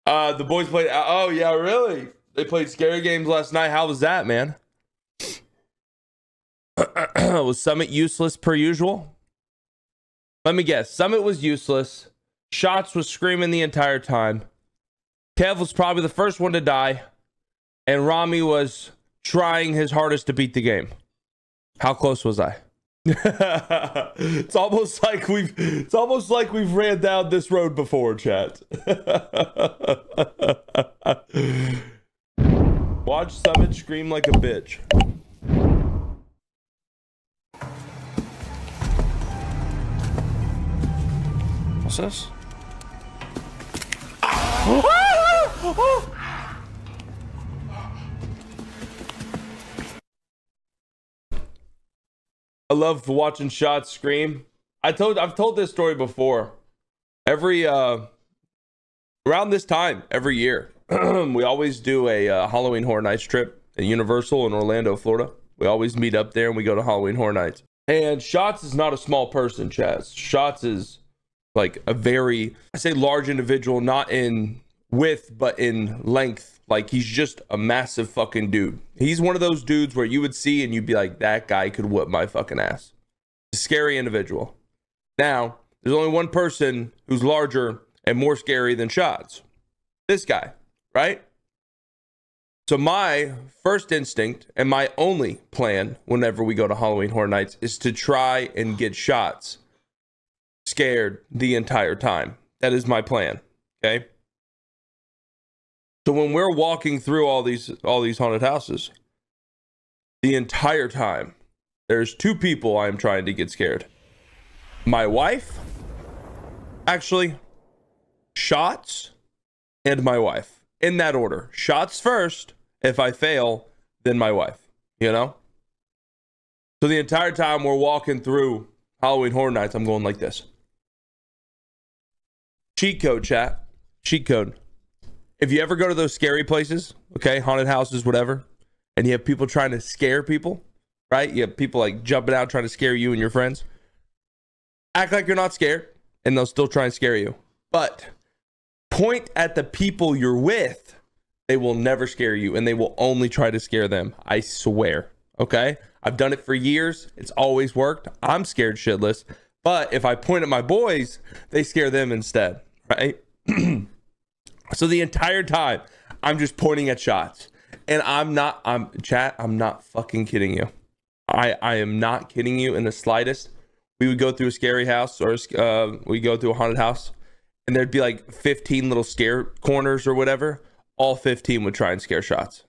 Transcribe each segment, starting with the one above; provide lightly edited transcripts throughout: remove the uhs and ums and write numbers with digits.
The boys played. Oh yeah, really? They played scary games last night. How was that, man? Was Summit useless per usual? Let me guess. Summit was useless. Shots was screaming the entire time. Kev was probably the first one to die, and Rami was trying his hardest to beat the game. How close was I? It's almost like we've ran down this road before, chat. Watch Summit scream like a bitch. What's this? I love watching Shots scream. I've told this story before. Every around this time every year, we always do a Halloween Horror Nights trip at Universal in Orlando, Florida. We always meet up there and we go to Halloween Horror Nights. And Shots is not a small person, Chaz. Shots is like a very, I say large individual, not in width, but in length. Like he's just a massive fucking dude. He's one of those dudes where you would see and you'd be like, that guy could whoop my fucking ass. A scary individual. Now, there's only one person who's larger and more scary than Shots. This guy, right? So my first instinct and my only plan whenever we go to Halloween Horror Nights is to try and get Shots scared the entire time. That is my plan. Okay. So when we're walking through all these haunted houses, the entire time, there's two people I'm trying to get scared. My wife, actually, Shots, and my wife. In that order. Shots first. If I fail, then my wife. You know? So the entire time we're walking through Halloween Horror Nights, I'm going like this. Cheat code, chat. Cheat code. If you ever go to those scary places, okay, haunted houses, whatever, and you have people trying to scare people, right? You have people like jumping out trying to scare you and your friends. Act like you're not scared, and they'll still try and scare you. But point at the people you're with. They will never scare you, and they will only try to scare them. I swear, okay? I've done it for years. It's always worked. I'm scared shitless. But if I point at my boys, they scare them instead, right? So the entire time, I'm just pointing at Shots. And I'm not fucking kidding you. I am not kidding you in the slightest. We would go through a scary house or we go through a haunted house, and there'd be like 15 little scare corners or whatever. All 15 would try and scare Shots.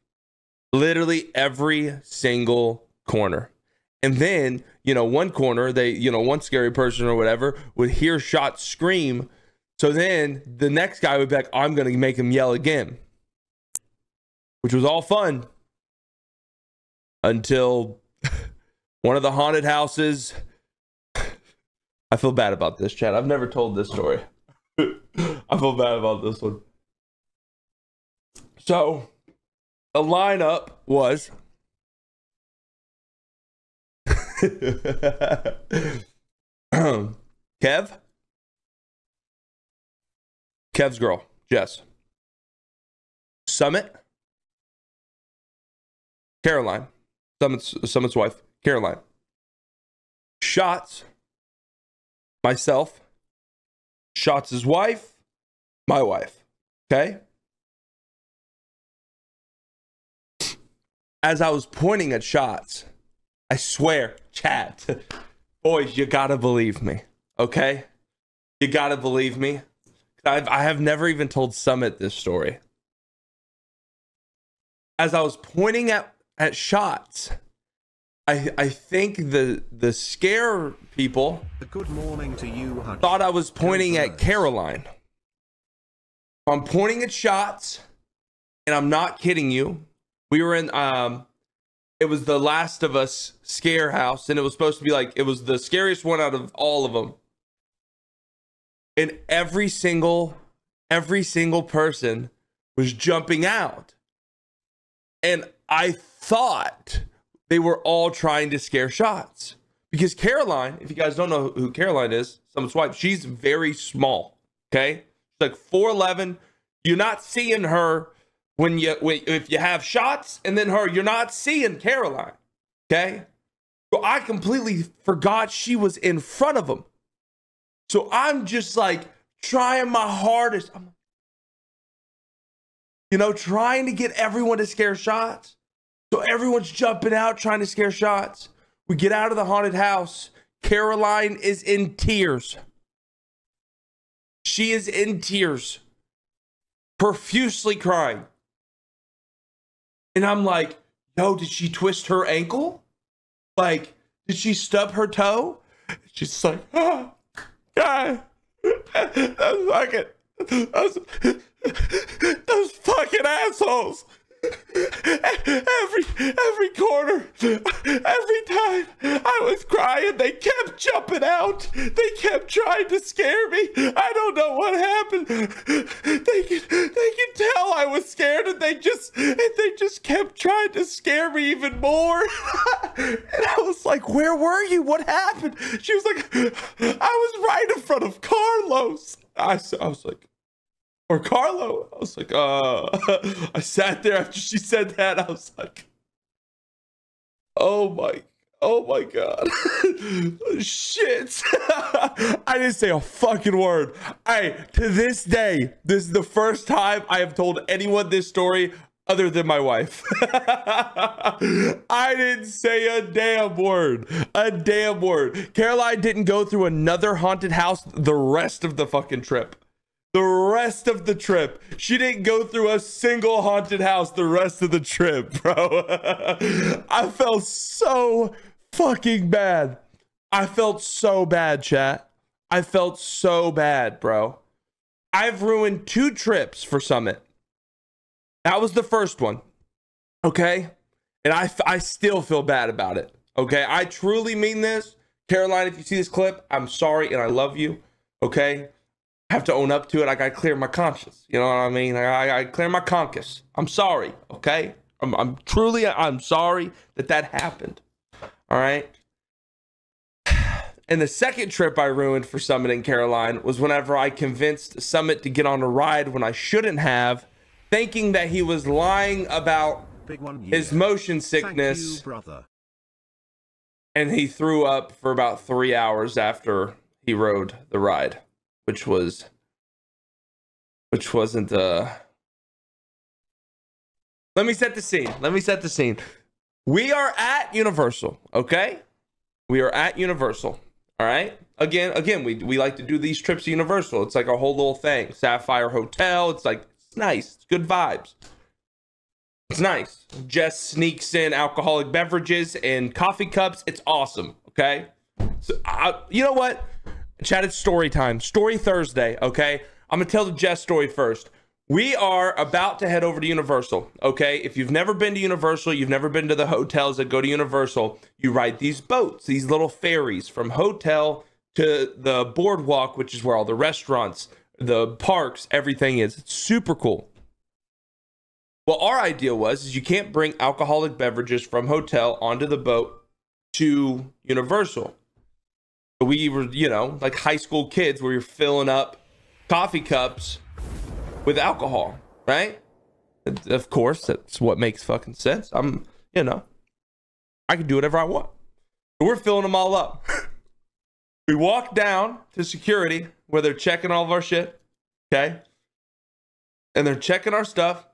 Literally every single corner. And then, one corner, one scary person or whatever would hear Shots scream. So then the next guy would be like, I'm going to make him yell again. Which was all fun. Until one of the haunted houses. I feel bad about this, chat. I've never told this story. I feel bad about this one. So the lineup was Kev's girl, Jess. Summit. Caroline. Summit's wife, Caroline. Shots. Myself. Shots' wife. My wife. Okay? As I was pointing at Shots, I swear, chat, boys, you gotta believe me, okay? You gotta believe me. I have never even told Summit this story. As I was pointing at Shots, I think the scare people good morning to you, Hutch. Thought I was pointing at Caroline. I'm pointing at Shots, and I'm not kidding you. We were in it was the Last of Us scare house, and it was supposed to be like, it was the scariest one out of all of them. And every single person was jumping out. And I thought they were all trying to scare Shots. Because Caroline, if you guys don't know who Caroline is, Summit's wife, she's very small. Okay? She's like 4'11. You're not seeing her if you have shots, and then her, you're not seeing Caroline. Okay? So I completely forgot she was in front of him. So I'm just like trying my hardest. I'm, trying to get everyone to scare shots. So everyone's jumping out, trying to scare shots. We get out of the haunted house. Caroline is in tears. She is in tears, profusely crying. And I'm like, yo, did she twist her ankle? Like, did she stub her toe? She's like, oh, God, those fucking assholes. Every corner, every time I was crying, they kept jumping out. They kept trying to scare me. I don't know what happened. They could tell I was scared, and they just kept trying to scare me even more. And I was like, "Where were you? What happened?" She was like, "I was right in front of Carlos." I was like, or Carlo. I was like, I sat there after she said that. I was like, oh my God. Shit. I didn't say a fucking word. To this day, this is the first time I have told anyone this story other than my wife. I didn't say a damn word. Caroline didn't go through another haunted house the rest of the fucking trip. The rest of the trip. She didn't go through a single haunted house the rest of the trip, bro. I felt so fucking bad. I felt so bad, chat. I felt so bad, bro. I've ruined 2 trips for Summit. That was the first one. Okay? And I still feel bad about it. Okay? I truly mean this. Caroline, if you see this clip, I'm sorry and I love you. Okay? Have to own up to it. I gotta clear my conscience. You know what I mean? I clear my conscience. I'm sorry. Okay. I'm truly sorry that happened. All right. And the second trip I ruined for Summit and Caroline was whenever I convinced Summit to get on a ride when I shouldn't have, thinking that he was lying about his motion sickness. Thank you, brother. And he threw up for about 3 hours after he rode the ride. Which wasn't let me set the scene. We are at Universal, okay? We are at Universal. All right? Again, we like to do these trips to Universal. It's like a whole little thing. Sapphire Hotel. It's nice. It's good vibes. It's nice. Jess sneaks in alcoholic beverages and coffee cups. It's awesome, okay? So you know what? Chat, it's story time. Story Thursday, okay? I'm going to tell the Jess story first. We are about to head over to Universal, okay? If you've never been to Universal, you've never been to the hotels that go to Universal, you ride these boats, these little ferries from hotel to the boardwalk, which is where all the restaurants, the parks, everything is. It's super cool. Well, our idea is you can't bring alcoholic beverages from hotel onto the boat to Universal. We were, like high school kids where you're filling up coffee cups with alcohol, right? Of course, that's what makes fucking sense. I can do whatever I want. But we're filling them all up. We walk down to security where they're checking all of our shit, okay? And they're checking our stuff.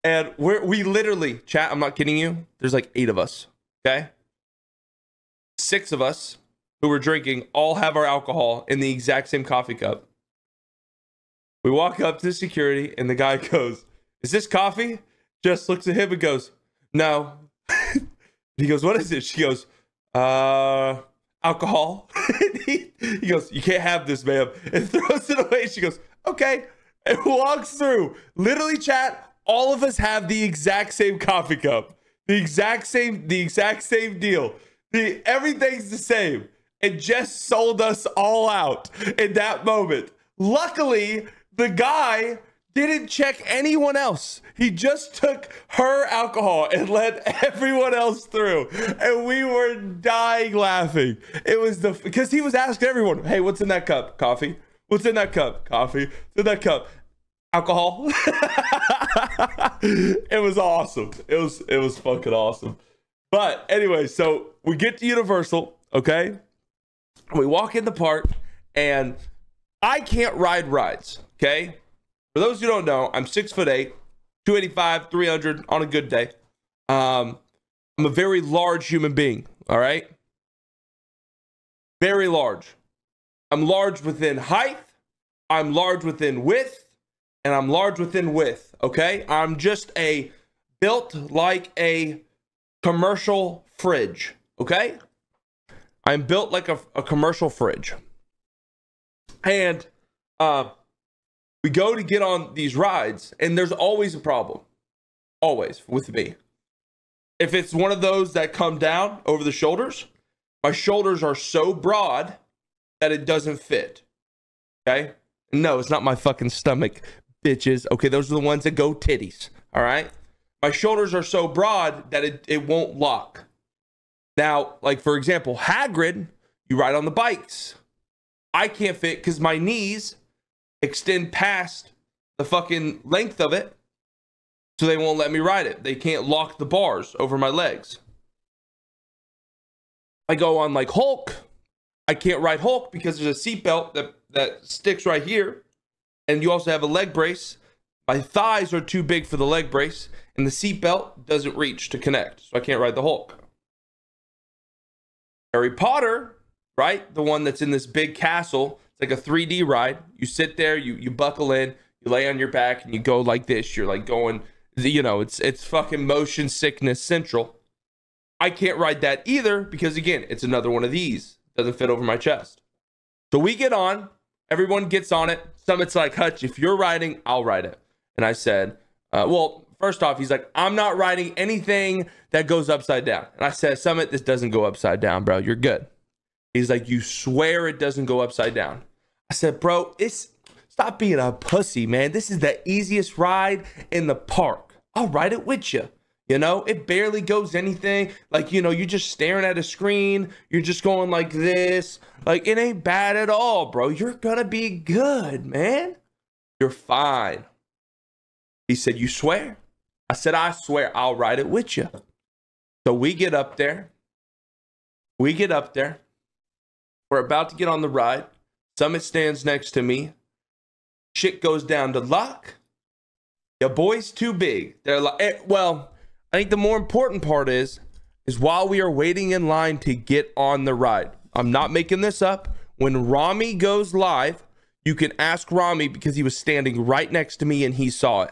And we literally, chat, I'm not kidding you, there's like 8 of us, okay? 6 of us who were drinking all have our alcohol in the exact same coffee cup. We walk up to security and the guy goes, "Is this coffee?" Jess looks at him and goes, "No." He goes, "What is it?" She goes, "Alcohol." he goes, "You can't have this, ma'am," and throws it away. She goes, "Okay," and walks through. Literally, chat, all of us have the exact same coffee cup. The exact same deal. Everything's the same. And Jess sold us all out in that moment. Luckily, the guy didn't check anyone else. He just took her alcohol and let everyone else through. And we were dying laughing. It was because he was asking everyone, "Hey, what's in that cup? Coffee. What's in that cup? Coffee. What's in that cup?" alcohol. It was awesome. It was fucking awesome. But anyway, so we get to Universal, okay? We walk in the park, and I can't ride rides, okay? For those who don't know, I'm 6'8", 285, 300 on a good day. I'm a very large human being, all right? Very large. I'm large within height, I'm large within width, and I'm large within width, okay? I'm just built like a commercial fridge, okay? I'm built like a commercial fridge. And we go to get on these rides, and there's always a problem. Always, with me. If it's one of those that come down over the shoulders, my shoulders are so broad that it doesn't fit, okay? No, it's not my fucking stomach, bitches. Okay, those are the ones that go titties, all right? My shoulders are so broad that it won't lock. Now, like for example, Hagrid, you ride on the bikes. I can't fit because my knees extend past the fucking length of it, so they won't let me ride it. They can't lock the bars over my legs. I go on like Hulk. I can't ride Hulk because there's a seatbelt that sticks right here. And you also have a leg brace. My thighs are too big for the leg brace, and the seatbelt doesn't reach to connect, so I can't ride the Hulk. Harry Potter, right? The one that's in this big castle. It's like a 3D ride. You sit there, you buckle in, you lay on your back, and you go like this. You're like going, you know, it's fucking motion sickness central. I can't ride that either because, again, it's another one of these. Doesn't fit over my chest. So we get on. Everyone gets on it. Summit's like, Hutch, if you're riding, I'll ride it. And I said, well, first off, he's like, I'm not riding anything that goes upside down. And I said, Summit, this doesn't go upside down, bro. You're good. He's like, you swear it doesn't go upside down? I said, bro, stop being a pussy, man. This is the easiest ride in the park. I'll ride it with you. You know, it barely goes anything. Like, you know, you're just staring at a screen. You're just going like this. Like, it ain't bad at all, bro. You're gonna be good, man. You're fine. He said, you swear? I said, I swear I'll ride it with you. So we get up there. We're about to get on the ride. Summit stands next to me. Shit goes down to lock. Your boy's too big. They're like, well, I think the more important part is while we are waiting in line to get on the ride. I'm not making this up. When Rami goes live, you can ask Rami because he was standing right next to me and he saw it.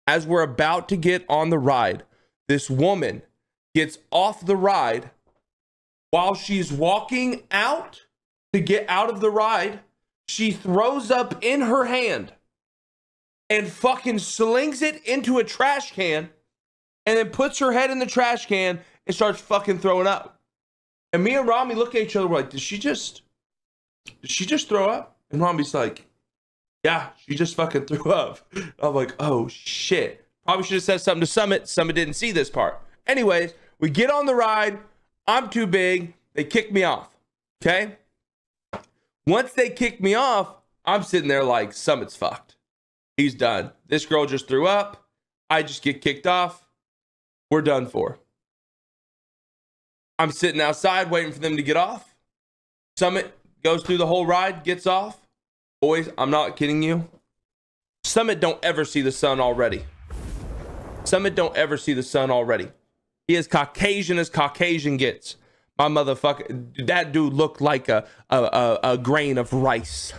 As we're about to get on the ride, this woman gets off the ride while she's walking out to get out of the ride. She throws up in her hand and fucking slings it into a trash can and then puts her head in the trash can and starts fucking throwing up. And me and Rami look at each other, we're like, did she just throw up? And Rami's like, yeah, she just fucking threw up. I'm like, oh shit. Probably should have said something to Summit. Summit didn't see this part. Anyways, we get on the ride. I'm too big. They kick me off. Okay? Once they kick me off, I'm sitting there like, Summit's fucked. He's done. This girl just threw up. I just get kicked off. We're done for. I'm sitting outside waiting for them to get off. Summit goes through the whole ride, gets off. Boys, I'm not kidding you. Summit don't ever see the sun already. Summit don't ever see the sun already. He is Caucasian as Caucasian gets. My motherfucker, that dude looked like a grain of rice.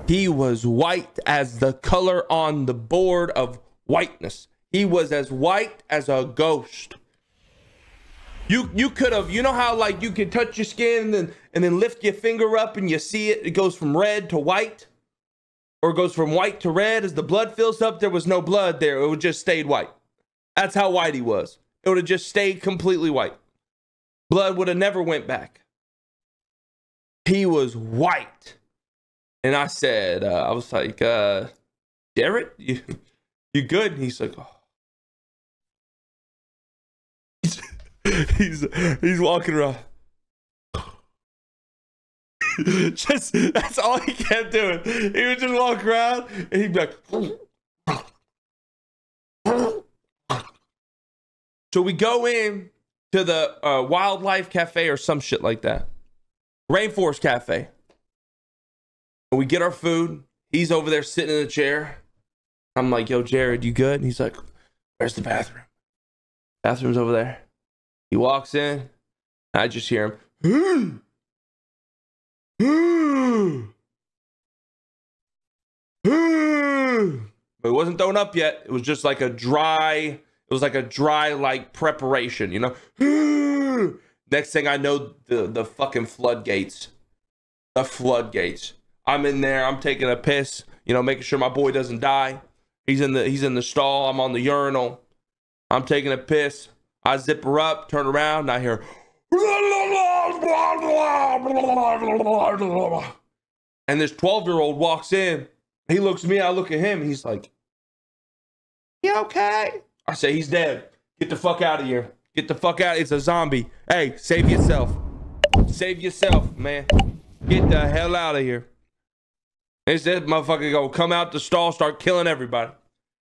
He was white as the color on the board of whiteness. He was as white as a ghost. You could have, you know how like you could touch your skin and then lift your finger up and you see it goes from red to white, or it goes from white to red as the blood fills up. There was no blood there. It would just stayed white. That's how white he was. It would have just stayed completely white. Blood would have never went back. He was white. And I said, I was like, Derek, you good? And he's like, oh. He's walking around. Just that's all he kept doing. He would just walk around and he'd be like. So we go in to the Wildlife Cafe or some shit like that. Rainforest Cafe. And we get our food. He's over there sitting in a chair. I'm like, yo, Jared, you good? And he's like, where's the bathroom? Bathroom's over there. He walks in. I just hear him. But it wasn't thrown up yet. It was just like a dry, like preparation, you know? Next thing I know, the fucking floodgates. The floodgates. I'm in there, I'm taking a piss, you know, making sure my boy doesn't die. He's in the stall, I'm on the urinal. I'm taking a piss. I zip her up, turn around, and I hear and this 12-year-old walks in. He looks at me, I look at him, he's like, you okay? I say, he's dead. Get the fuck out of here. Get the fuck out. It's a zombie. Hey, save yourself. Save yourself, man. Get the hell out of here. They said, motherfucker, go come out the stall, start killing everybody.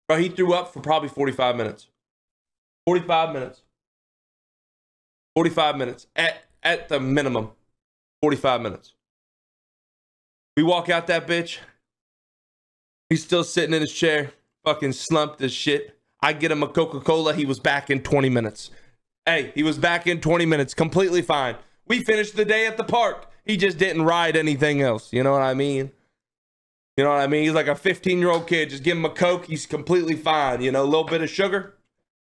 Bro, he threw up for probably 45 minutes. 45 minutes. 45 minutes. At the minimum. 45 minutes. We walk out that bitch. He's still sitting in his chair. Fucking slumped as shit. I get him a Coca-Cola. He was back in 20 minutes. Hey, he was back in 20 minutes. Completely fine. We finished the day at the park. He just didn't ride anything else. You know what I mean? You know what I mean? He's like a 15-year-old kid. Just give him a Coke. He's completely fine. You know, a little bit of sugar.